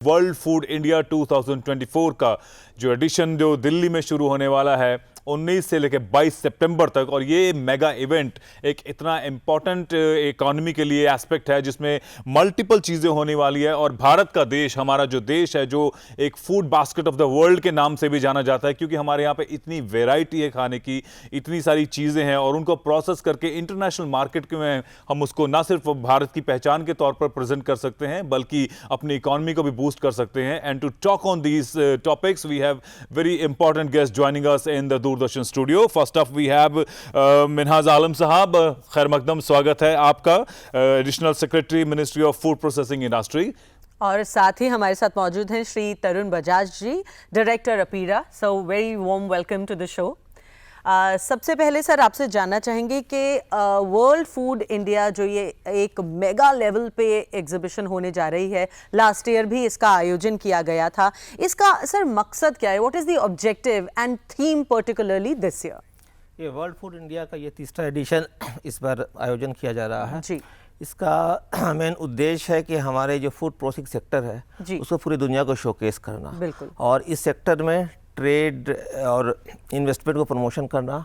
World food India 2024 का जो addition जो दिल्ली में शुरू होने वाला है 19 से लेकर 22 सितंबर तक। और ये मेगा इवेंट एक इतना इम्पॉर्टेंट इकोनॉमी के लिए एस्पेक्ट है जिसमें मल्टीपल चीज़ें होने वाली है। और भारत का देश, हमारा जो देश है, जो एक food basket of the world के नाम से भी जाना जाता है, क्योंकि हमारे यहाँ पे इतनी वेराइटी है खाने की, इतनी सारी चीज़ें हैं और उनको प्रोसेस करके इंटरनेशनल मार्केट में हम उसको ना सिर्फ भारत की पहचान के तौर पर प्रेजेंट कर सकते हैं बल्कि अपनी इकोनॉमी को भी बूस्ट कर सकते हैं। And to talk on these topics we have very important guest joining us in the Doordarshan studio. First of we have Minhaj Alam साहब, खैर मकदम स्वागत है आपका, additional secretary ministry of food processing industry. और साथ ही हमारे साथ मौजूद हैं श्री तरुण बजाज जी, डायरेक्टर अपीरा। So very warm welcome to the show. सबसे पहले सर आपसे जानना चाहेंगे कि वर्ल्ड फूड इंडिया जो ये एक मेगा लेवल पे एग्जीबिशन होने जा रही है, लास्ट ईयर भी इसका आयोजन किया गया था, इसका सर मकसद क्या है? What is the objective and theme particularly this year? ये वर्ल्ड फूड इंडिया का ये तीसरा एडिशन इस बार आयोजन किया जा रहा है जी। इसका मेन उद्देश्य है कि हमारे जो फूड प्रोसेसिंग सेक्टर है उसको पूरी दुनिया को शोकेस करना। बिल्कुल। और इस सेक्टर में ट्रेड और इन्वेस्टमेंट को प्रमोशन करना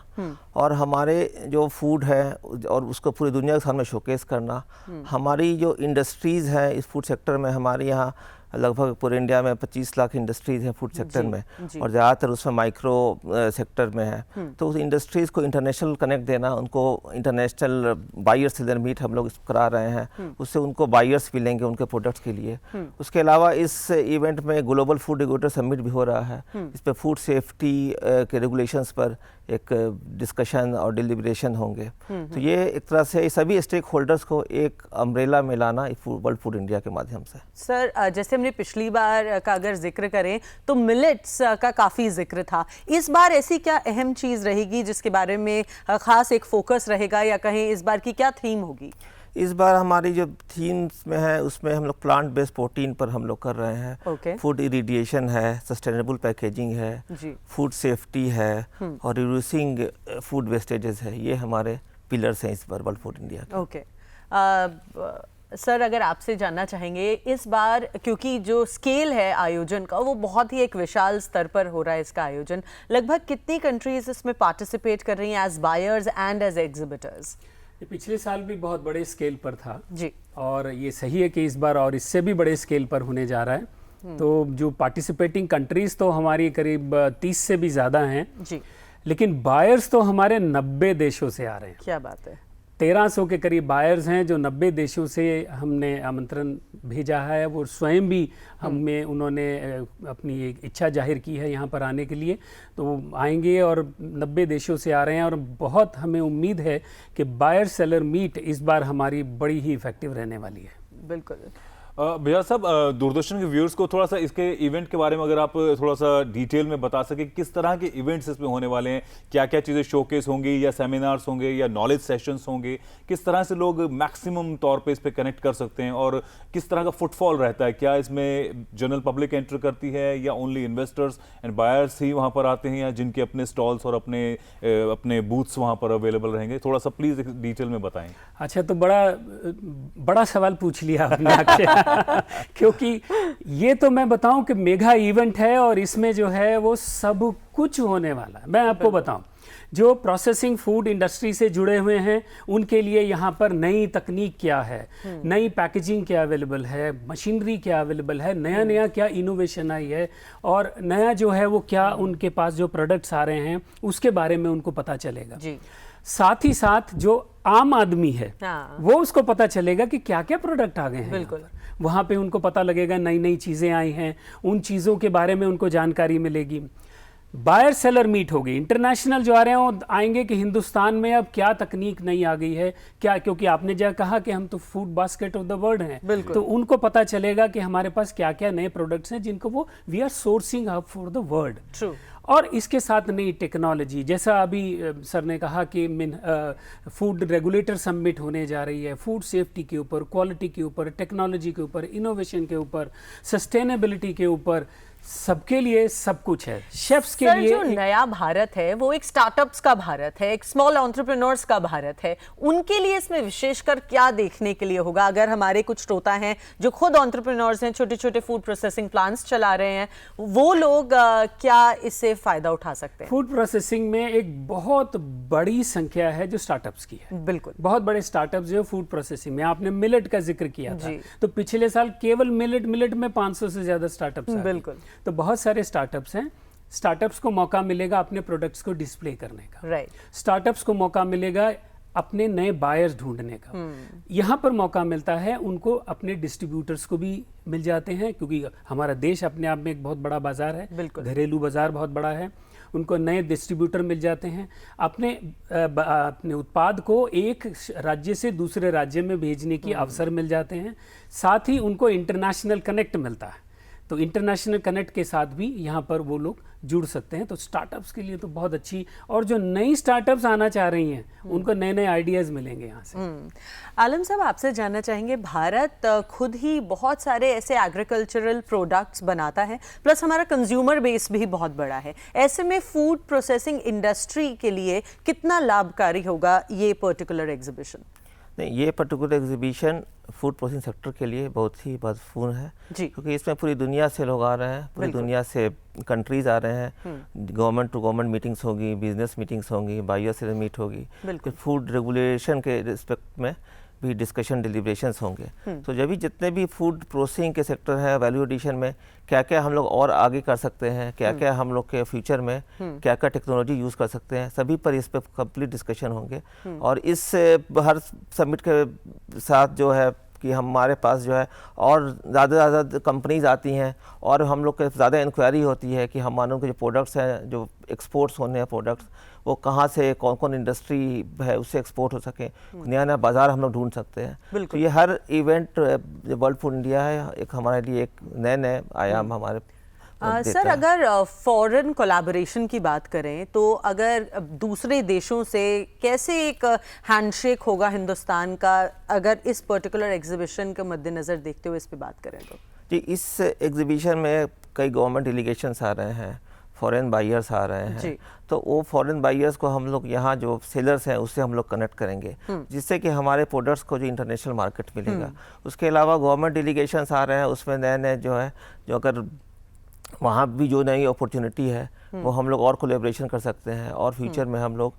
और हमारे जो फूड है और उसको पूरी दुनिया के सामने शोकेस करना। हमारी जो इंडस्ट्रीज़ हैं इस फूड सेक्टर में, हमारे यहाँ लगभग पूरे इंडिया में 25 लाख इंडस्ट्रीज़ हैं फूड सेक्टर में और ज़्यादातर उसमें माइक्रो सेक्टर में है। तो उस इंडस्ट्रीज़ को इंटरनेशनल कनेक्ट देना, उनको इंटरनेशनल बायर्स से मीट हम लोग करा रहे हैं, उससे उनको बायर्स मिलेंगे उनके प्रोडक्ट्स के लिए। उसके अलावा इस इवेंट में ग्लोबल फूड रेगुलेटर समिट भी हो रहा है। इस पर फूड सेफ्टी के रेगुलेशंस पर एक डिस्कशन और डिलिब्रेशन होंगे। तो ये एक तरह से सभी स्टेक होल्डर्स को एक अम्ब्रेला में लाना वर्ल्ड फूड इंडिया के माध्यम से। सर जैसे हमने पिछली बार का अगर जिक्र करें तो मिलेट्स का काफ़ी जिक्र था, इस बार ऐसी क्या अहम चीज़ रहेगी जिसके बारे में खास एक फोकस रहेगा, या कहें इस बार की क्या थीम होगी? इस बार हमारी जो थीम्स में है उसमें हम लोग प्लांट बेस्ड प्रोटीन पर हम लोग कर रहे हैं। फूड इरिडिएशन है, सस्टेनेबल पैकेजिंग है, फूड सेफ्टी है और रिड्यूसिंग फूड वेस्टेजेस है। ये हमारे पिलर्स हैं इस बार वर्ल्ड फूड इंडिया के। ओके सर, अगर आपसे जानना चाहेंगे इस बार, क्योंकि जो स्केल है आयोजन का वो बहुत ही एक विशाल स्तर पर हो रहा है इसका आयोजन, लगभग कितनी कंट्रीज इसमें पार्टिसिपेट कर रही हैं as buyers and as exhibitors? पिछले साल भी बहुत बड़े स्केल पर था जी, और ये सही है कि इस बार और इससे भी बड़े स्केल पर होने जा रहा है। तो जो पार्टिसिपेटिंग कंट्रीज तो हमारी करीब 30 से भी ज़्यादा हैं जी, लेकिन बायर्स तो हमारे 90 देशों से आ रहे हैं। क्या बात है। 1300 के करीब बायर्स हैं जो 90 देशों से हमने आमंत्रण भेजा है। वो स्वयं भी हमें उन्होंने अपनी एक इच्छा जाहिर की है यहाँ पर आने के लिए, तो वो आएंगे और 90 देशों से आ रहे हैं। और बहुत हमें उम्मीद है कि बायर सेलर मीट इस बार हमारी बड़ी ही इफेक्टिव रहने वाली है। बिल्कुल। भैया साहब, दूरदर्शन के व्यूअर्स को थोड़ा सा इसके इवेंट के बारे में अगर आप थोड़ा सा डिटेल में बता सके, किस तरह के इवेंट्स इसमें होने वाले हैं, क्या क्या चीज़ें शोकेस होंगी या सेमिनार्स होंगे या नॉलेज सेशंस होंगे, किस तरह से लोग मैक्सिमम तौर पे इस पे कनेक्ट कर सकते हैं और किस तरह का फुटफॉल रहता है? क्या इसमें जनरल पब्लिक एंटर करती है या ओनली इन्वेस्टर्स एंड बायर्स ही वहाँ पर आते हैं, या जिनके अपने स्टॉल्स और अपने बूथ्स वहाँ पर अवेलेबल रहेंगे? थोड़ा सा प्लीज़ डिटेल में बताएं। अच्छा, तो बड़ा सवाल पूछ लिया आपने आके क्योंकि ये तो मैं बताऊं कि मेगा इवेंट है और इसमें जो है वो सब कुछ होने वाला है। मैं आपको बताऊं, जो प्रोसेसिंग फूड इंडस्ट्री से जुड़े हुए हैं उनके लिए यहाँ पर नई तकनीक क्या है, नई पैकेजिंग क्या अवेलेबल है, मशीनरी क्या अवेलेबल है, नया क्या इनोवेशन आई है और नया जो है वो क्या उनके पास जो प्रोडक्ट्स आ रहे हैं उसके बारे में उनको पता चलेगा जी। साथ ही साथ जो आम आदमी है वो उसको पता चलेगा कि क्या क्या प्रोडक्ट आ गए हैं। बिल्कुल, वहाँ पे उनको पता लगेगा नई चीज़ें आई हैं, उन चीज़ों के बारे में उनको जानकारी मिलेगी। बायर सेलर मीट होगी, इंटरनेशनल जो आ रहे हैं वो आएंगे कि हिंदुस्तान में अब क्या तकनीक नई आ गई है क्या, क्योंकि आपने जो कहा कि हम तो food basket of the world हैं, तो उनको पता चलेगा कि हमारे पास क्या क्या नए प्रोडक्ट्स हैं जिनको वो we are sourcing up for the world. True. और इसके साथ नई टेक्नोलॉजी, जैसा अभी सर ने कहा कि फूड रेगुलेटर समिट होने जा रही है, फूड सेफ्टी के ऊपर, क्वालिटी के ऊपर, टेक्नोलॉजी के ऊपर, इनोवेशन के ऊपर, सस्टेनेबिलिटी के ऊपर, सबके लिए सब कुछ है, शेफ्स के सर लिए जो नया भारत है वो एक स्टार्टअप्स का भारत है, एक स्मॉल एंटरप्रेन्योर्स का भारत है, उनके लिए इसमें विशेषकर क्या देखने के लिए होगा? अगर हमारे कुछ श्रोता हैं जो खुद एंटरप्रेन्योर्स हैं, छोटे छोटे फूड प्रोसेसिंग प्लांट्स चला रहे हैं, वो लोग क्या इससे फायदा उठा सकते हैं? फूड प्रोसेसिंग में एक बहुत बड़ी संख्या है जो स्टार्टअप्स की है। बिल्कुल, बहुत बड़े स्टार्टअप्स जो फूड प्रोसेसिंग में, आपने मिलेट का जिक्र किया था, जी। तो पिछले साल केवल मिलेट में 500 से ज्यादा स्टार्टअप्स आ गए। बिल्कुल। तो बहुत सारे स्टार्टअप्स हैं। स्टार्टअप्स को मौका मिलेगा अपने प्रोडक्ट्स को डिस्प्ले करने का, राइट। स्टार्टअप्स को मौका मिलेगा अपने नए बायर्स ढूंढने का। यहाँ पर मौका मिलता है उनको, अपने डिस्ट्रीब्यूटर्स को भी मिल जाते हैं, क्योंकि हमारा देश अपने आप में एक बहुत बड़ा बाजार है, बिल्कुल। घरेलू बाजार बहुत बड़ा है। उनको नए डिस्ट्रीब्यूटर मिल जाते हैं, अपने उत्पाद को एक राज्य से दूसरे राज्य में भेजने की अवसर मिल जाते हैं। साथ ही उनको इंटरनेशनल कनेक्ट मिलता है, तो इंटरनेशनल कनेक्ट के साथ भी यहाँ पर वो लोग जुड़ सकते हैं। तो स्टार्टअप्स के लिए तो बहुत अच्छी, और जो नई स्टार्टअप्स आना चाह रही हैं उनको नए नए आइडियाज़ मिलेंगे यहाँ से। आलम साहब, आपसे जानना चाहेंगे, भारत खुद ही बहुत सारे ऐसे एग्रीकल्चरल प्रोडक्ट्स बनाता है, प्लस हमारा कंज्यूमर बेस भी बहुत बड़ा है। ऐसे में फूड प्रोसेसिंग इंडस्ट्री के लिए कितना लाभकारी होगा ये पर्टिकुलर एग्जीबिशन? नहीं, ये particular exhibition food processing sector के लिए बहुत ही महत्वपूर्ण है जी। क्योंकि इसमें पूरी दुनिया से लोग आ रहे हैं, पूरी दुनिया से कंट्रीज आ रहे हैं, गवर्नमेंट टू गवर्नमेंट मीटिंग्स होगी, बिजनेस मीटिंग्स होंगी, बायर से मीट होगी, फिर फूड रेगुलेशन के रिस्पेक्ट में भी डिस्कशन डिलिब्रेशंस होंगे। तो जब भी जितने भी फूड प्रोसेसिंग के सेक्टर है, वैल्यू एडिशन में क्या क्या हम लोग और आगे कर सकते हैं, क्या क्या हम लोग के फ्यूचर में क्या क्या टेक्नोलॉजी यूज़ कर सकते हैं, सभी पर इस पर कंप्लीट डिस्कशन होंगे। और इस हर समिट के साथ जो है कि हमारे पास जो है और ज़्यादा कंपनीज आती हैं और हम लोग के ज़्यादा इंक्वायरी होती है कि हम मानो के जो प्रोडक्ट्स हैं, जो एक्सपोर्ट्स होने हैं प्रोडक्ट्स, वो कहाँ से कौन कौन इंडस्ट्री है उससे एक्सपोर्ट हो सके, नया नया बाज़ार हम लोग ढूंढ सकते हैं। तो ये हर इवेंट जो वर्ल्ड फूड इंडिया है एक हमारे लिए एक नए आयाम हमारे सर, अगर फॉरेन कोलैबोरेशन की बात करें तो अगर दूसरे देशों से कैसे एक हैंडशेक होगा हिंदुस्तान का, अगर इस पर्टिकुलर एग्जीबिशन के मद्देनज़र देखते हुए इस पे बात करें तो? जी, इस एग्जीबिशन में कई गवर्नमेंट डेलीगेशंस आ रहे हैं, फॉरेन बायर्स आ रहे हैं, तो वो फॉरेन बायर्स को हम लोग यहाँ जो सेलर्स हैं उससे हम लोग कनेक्ट करेंगे, जिससे कि हमारे प्रोडक्ट्स को जो इंटरनेशनल मार्केट मिलेगा। उसके अलावा गवर्नमेंट डेलीगेशंस आ रहे हैं, उसमें नए नए जो है, जो अगर वहाँ भी जो नई अपॉर्चुनिटी है वो हम लोग और कोलैबोरेशन कर सकते हैं, और फ्यूचर में हम लोग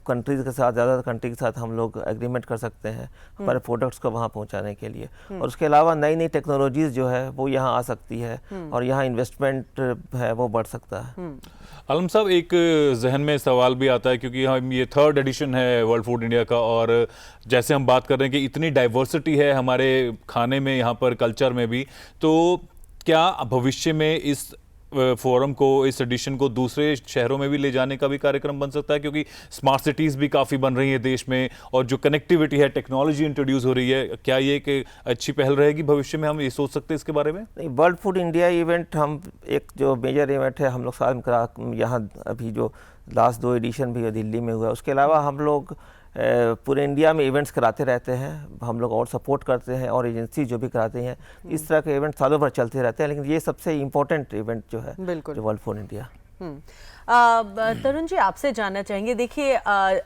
कंट्रीज़ के साथ, ज़्यादा कंट्री के साथ हम लोग एग्रीमेंट कर सकते हैं हमारे प्रोडक्ट्स को वहाँ पहुँचाने के लिए। और उसके अलावा नई नई टेक्नोलॉजीज़ जो है वो यहाँ आ सकती है और यहाँ इन्वेस्टमेंट है वो बढ़ सकता है। आलम साहब, एक जहन में सवाल भी आता है क्योंकि हम ये 3rd एडिशन है वर्ल्ड फूड इंडिया का, और जैसे हम बात कर रहे हैं कि इतनी डाइवर्सिटी है हमारे खाने में, यहाँ पर कल्चर में भी, तो क्या भविष्य में इस फोरम को, इस एडिशन को दूसरे शहरों में भी ले जाने का भी कार्यक्रम बन सकता है? क्योंकि स्मार्ट सिटीज़ भी काफ़ी बन रही है देश में, और जो कनेक्टिविटी है, टेक्नोलॉजी इंट्रोड्यूस हो रही है, क्या ये एक अच्छी पहल रहेगी भविष्य में? हम ये सोच सकते हैं इसके बारे में? नहीं, वर्ल्ड फूड इंडिया इवेंट हम एक जो मेजर इवेंट है हम लोग साथ में करा, यहाँ अभी जो लास्ट 2 एडिशन भी दिल्ली में हुआ, उसके अलावा हम लोग पूरे इंडिया में इवेंट्स कराते रहते हैं, हम लोग और सपोर्ट करते हैं, और एजेंसी जो भी कराते हैं, इस तरह के इवेंट सालों भर चलते रहते हैं, लेकिन ये सबसे इम्पोर्टेंट इवेंट जो है जो world food India. Tarun ji, आपसे जानना चाहेंगे, देखिए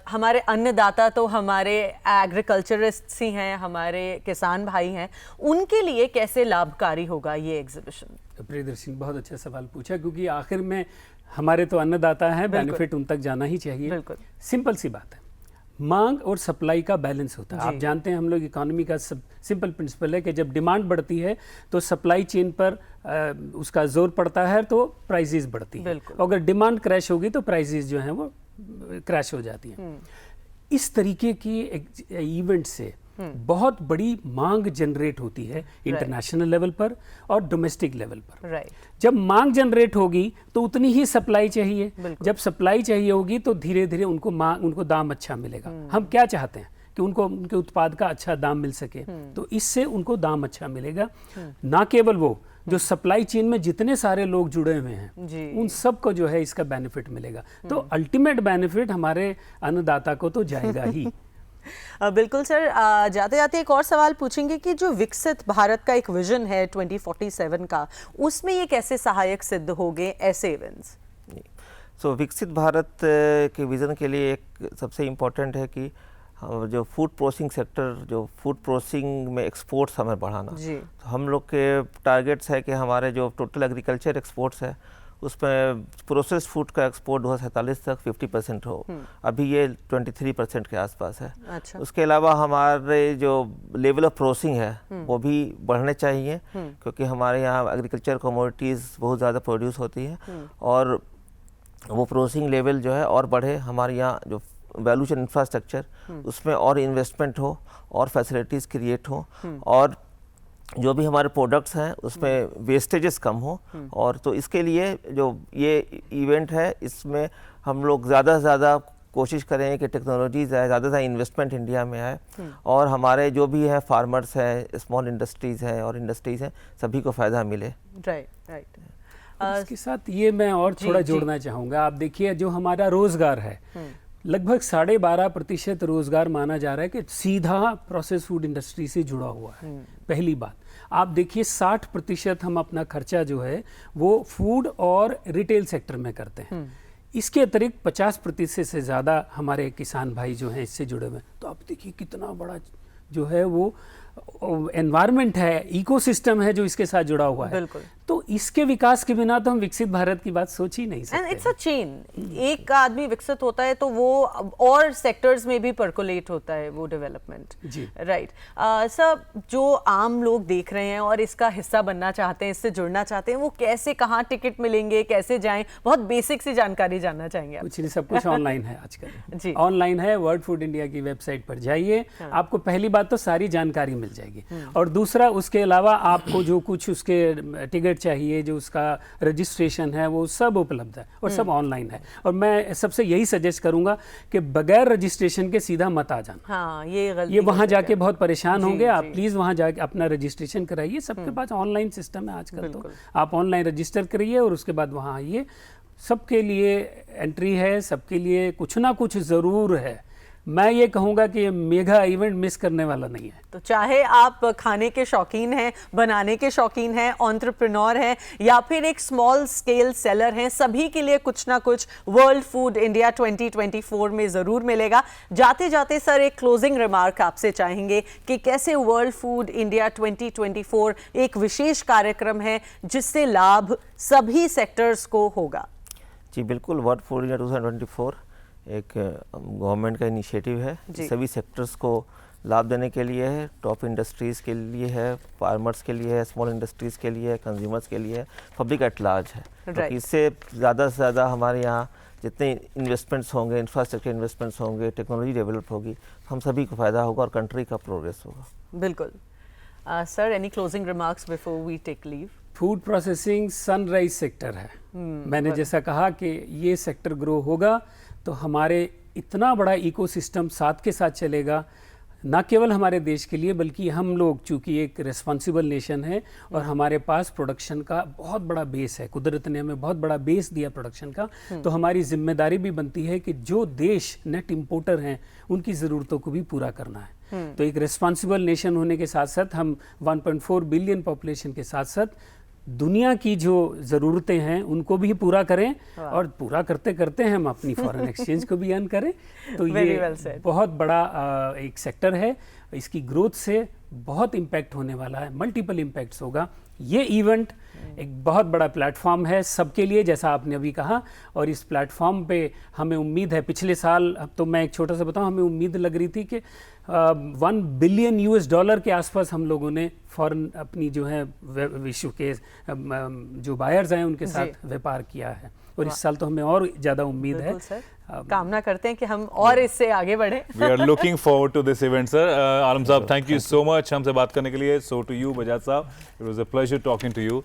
हमारे अन्नदाता तो हमारे एग्रीकल्चरिस्ट्स ही हैं, हमारे किसान भाई हैं, उनके लिए कैसे लाभकारी होगा ये एग्जीबिशन? प्रियदर्शी, बहुत अच्छा सवाल पूछा, क्योंकि आखिर में हमारे तो अन्नदाता हैं, बेनिफिट उन तक जाना ही चाहिए। बिल्कुल सिंपल सी बात है, मांग और सप्लाई का बैलेंस होता है। आप जानते हैं हम लोग इकोनॉमी का सिंपल प्रिंसिपल है कि जब डिमांड बढ़ती है तो सप्लाई चेन पर उसका जोर पड़ता है, तो प्राइसेस बढ़ती हैं। अगर डिमांड क्रैश होगी तो प्राइसेस जो हैं वो क्रैश हो जाती हैं। इस तरीके की इवेंट से बहुत बड़ी मांग जनरेट होती है इंटरनेशनल लेवल पर और डोमेस्टिक लेवल पर। जब मांग जनरेट होगी तो उतनी ही सप्लाई चाहिए, जब सप्लाई चाहिए होगी तो धीरे धीरे उनको दाम अच्छा मिलेगा। हम क्या चाहते हैं कि उनको उनके उत्पाद का अच्छा दाम मिल सके, तो इससे उनको दाम अच्छा मिलेगा। ना केवल वो, जो सप्लाई चेन में जितने सारे लोग जुड़े हुए हैं उन सब को जो है इसका बेनिफिट मिलेगा। तो अल्टीमेट बेनिफिट हमारे अन्नदाता को तो जाएगा ही। बिल्कुल सर, जाते जाते एक और सवाल पूछेंगे कि जो विकसित भारत का एक विजन है 2047 का, उसमें ये कैसे सहायक सिद्ध होंगे ऐसे इवेंट्स? सो विकसित भारत के विज़न के लिए एक सबसे इम्पोर्टेंट है कि जो फूड प्रोसेसिंग सेक्टर, जो फूड प्रोसेसिंग में एक्सपोर्ट्स हमें बढ़ाना। तो हम लोग के टारगेट्स है कि हमारे जो टोटल एग्रीकल्चर एक्सपोर्ट्स है उसमें प्रोसेस्ड फूड का एक्सपोर्ट 2047 तक 50% हो। अभी ये 23% के आसपास है। अच्छा। उसके अलावा हमारे जो लेवल ऑफ प्रोसेसिंग है वो भी बढ़ने चाहिए, क्योंकि हमारे यहाँ एग्रीकल्चर कमोडिटीज़ बहुत ज़्यादा प्रोड्यूस होती है और वो प्रोसेसिंग लेवल जो है और बढ़े। हमारे यहाँ जो वैल्यू चेन इंफ्रास्ट्रक्चर उसमें और इन्वेस्टमेंट हो और फैसिलिटीज़ क्रिएट हो और जो भी हमारे प्रोडक्ट्स हैं उसमें वेस्टेजेस कम हो। और तो इसके लिए जो ये इवेंट है इसमें हम लोग ज़्यादा से ज़्यादा कोशिश करें कि टेक्नोलॉजीज़ आए, ज़्यादा से ज़्यादा इन्वेस्टमेंट इंडिया में आए और हमारे जो भी है फार्मर्स हैं, स्मॉल इंडस्ट्रीज़ हैं और इंडस्ट्रीज़ हैं, सभी को फ़ायदा मिले। राइट। इसके साथ ये मैं और थोड़ा जोड़ना चाहूँगा। आप देखिए जो हमारा रोज़गार है, लगभग 12.5% रोजगार माना जा रहा है कि सीधा प्रोसेस फूड इंडस्ट्री से जुड़ा हुआ है। पहली बात आप देखिए 60% हम अपना खर्चा जो है वो फूड और रिटेल सेक्टर में करते हैं। इसके अतिरिक्त 50% से ज़्यादा हमारे किसान भाई जो हैं इससे जुड़े हुए हैं। तो आप देखिए कितना बड़ा जो है वो एनवायरनमेंट है, इकोसिस्टम है जो इसके साथ जुड़ा हुआ है। बिल्कुल। तो इसके विकास के बिना तो हम विकसित भारत की बात सोच ही नहीं सकते। एंड इट्स अ चेन, एक आदमी विकसित होता है तो वो और सेक्टर्स में भी परकोलेट होता है वो डेवलपमेंट। जी राइट। सर, जो आम लोग देख रहे हैं और इसका हिस्सा बनना चाहते हैं, इससे जुड़ना चाहते हैं, वो कैसे, कहाँ टिकट मिलेंगे, कैसे जाएं? बहुत बेसिक सी जानकारी जानना चाहेंगे आप। कुछ नहीं, सब कुछ ऑनलाइन है आजकल। जी। ऑनलाइन है, वर्ल्ड फूड इंडिया की वेबसाइट पर जाइए। आपको पहली बात तो सारी जानकारी मिल जाएगी और दूसरा उसके अलावा आपको जो कुछ उसके टिकट चाहिए, जो उसका रजिस्ट्रेशन है, वो सब उपलब्ध है और सब ऑनलाइन है। और मैं सबसे यही सजेस्ट करूंगा कि बगैर रजिस्ट्रेशन के सीधा मत आ जाना। हाँ, ये वहां जाके बहुत परेशान होंगे आप। प्लीज वहां जाके अपना रजिस्ट्रेशन कराइए। सबके पास ऑनलाइन सिस्टम है आजकल, तो आप ऑनलाइन रजिस्टर करिए और उसके बाद वहां आइए। सबके लिए एंट्री है, सबके लिए कुछ ना कुछ जरूर है। मैं ये कहूँगा कि ये मेगा इवेंट मिस करने वाला नहीं है। तो चाहे आप खाने के शौकीन हैं, बनाने के शौकीन हैं, एंटरप्रेन्योर हैं या फिर एक स्मॉल स्केल सेलर हैं, सभी के लिए कुछ ना कुछ वर्ल्ड फूड इंडिया 2024 में ज़रूर मिलेगा। जाते जाते सर एक क्लोजिंग रिमार्क आपसे चाहेंगे कि कैसे वर्ल्ड फूड इंडिया 2024 एक विशेष कार्यक्रम है जिससे लाभ सभी सेक्टर्स को होगा। जी बिल्कुल, वर्ल्ड फूड इंडिया 2024 एक गवर्नमेंट का इनिशिएटिव है, सभी सेक्टर्स को लाभ देने के लिए है। टॉप इंडस्ट्रीज़ के लिए है, फार्मर्स के लिए है, स्मॉल इंडस्ट्रीज़ के लिए है, कंज्यूमर्स के लिए है, पब्लिक एट लार्ज है। तो इससे ज़्यादा से ज़्यादा हमारे यहाँ जितने इन्वेस्टमेंट्स होंगे, इंफ्रास्ट्रक्चर इन्वेस्टमेंट्स होंगे, टेक्नोलॉजी डेवलप होगी, हम सभी को फ़ायदा होगा और कंट्री का प्रोग्रेस होगा। बिल्कुल। Sir, any closing remarks before we take leave? Food processing sunrise sector है। मैंने जैसा कहा कि ये सेक्टर ग्रो होगा तो हमारे इतना बड़ा इकोसिस्टम साथ के साथ चलेगा, ना केवल हमारे देश के लिए बल्कि हम लोग चूँकि एक रिस्पॉन्सिबल नेशन है और हमारे पास प्रोडक्शन का बहुत बड़ा बेस है, कुदरत ने हमें बहुत बड़ा बेस दिया प्रोडक्शन का, तो हमारी जिम्मेदारी भी बनती है कि जो देश नेट इम्पोर्टर हैं उनकी ज़रूरतों को भी पूरा करना है। तो एक रिस्पॉन्सिबल नेशन होने के साथ साथ हम 1.4 बिलियन पॉपुलेशन के साथ साथ दुनिया की जो ज़रूरतें हैं उनको भी पूरा करें और पूरा करते करते हम अपनी फॉरेन एक्सचेंज को भी अर्न करें। तो ये बहुत बड़ा एक सेक्टर है, इसकी ग्रोथ से बहुत इम्पैक्ट होने वाला है, मल्टीपल इम्पैक्ट्स होगा। ये इवेंट एक बहुत बड़ा प्लेटफॉर्म है सबके लिए, जैसा आपने अभी कहा, और इस प्लेटफॉर्म पे हमें उम्मीद है, पिछले साल, अब तो मैं एक छोटा सा बताऊं, हमें उम्मीद लग रही थी कि $1 बिलियन के आसपास हम लोगों ने फॉरेन अपनी जो है विश्व के जो बायर्स हैं उनके साथ व्यापार किया है और इस साल तो हमें और ज़्यादा उम्मीद है। कामना करते हैं कि हम और इससे आगे बढ़े। We are looking forward to this event, sir. आलम साहब, thank you so much हमसे बात करने के लिए. So to you, बजाज साहब, it was a pleasure talking to you.